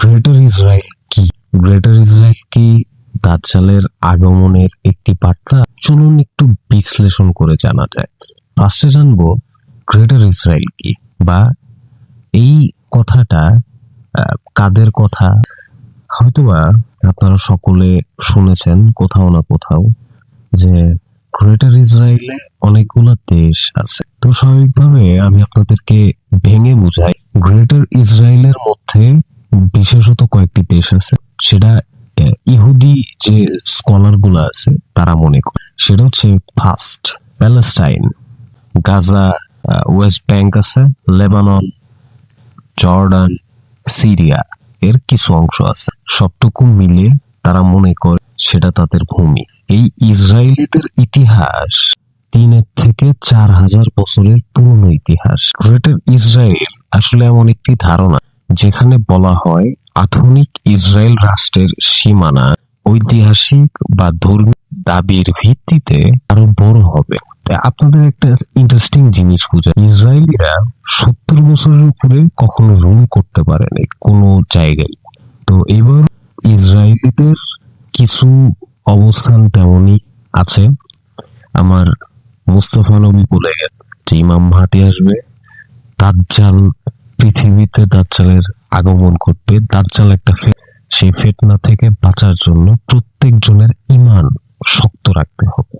Greater Israel কি? Greater Israel কি দাজ্জালের আগমনের একটি বার্তা? চলুন একটু বিশ্লেষণ করে জানা যায়। ফার্স্টে জানবো গ্রেটার ইসরায়েল কি, বা এই কথাটা কাদের কথা। হয়তোবা আপনারা সকলে শুনেছেন কোথাও না কোথাও যে গ্রেটার ইসরায়েলে অনেকগুলো দেশ আছে। তো স্বাভাবিকভাবে আমি আপনাদেরকে ভেঙে বুঝাই। গ্রেটার ইসরায়েলের মধ্যে বিশেষত কয়েকটি দেশ আছে, সেটা ইহুদি যে স্কলার গুলো আছে তারা মনে করে। সেটা হচ্ছে first Palestine, Gaza, West bank আছে, লেবানন, জর্ডান, সিরিয়া এর কিছু অংশ আছে। সবটুকু মিলে তারা মনে করে সেটা তাদের ভূমি। এই ইসরায়েলিদের ইতিহাস 3,000 থেকে 4,000 বছরের পুরনো ইতিহাস। গ্রেটার ইসরায়েল আসলে এমন একটি ধারণা যেখানে বলা হয় আধুনিক ইসরায়েল রাষ্ট্রের সীমানা ঐতিহাসিক বা ধর্মীয় দাবির ভিত্তিতে আরো বড় হবে। আপনাদের একটা ইন্টারেস্টিং জিনিস বুঝা, ইসরায়েলিরা 70 বছরের উপরে কখনো রুল করতে পারেনি কোনো জায়গায়। তো এবার ইসরায়েলিদের কিছু অবস্থান তেমনই আছে। আমার মুস্তফা নবী বলে গেছে যে ইমাম মাহদী আসবে, দাজ্জাল, পৃথিবীতে দাজ্জালের আগমন ঘটবে, দাজ্জাল একটা সেই ফিতনা থেকে বাঁচার জন্য প্রত্যেকজনের ঈমান শক্ত রাখতে হবে।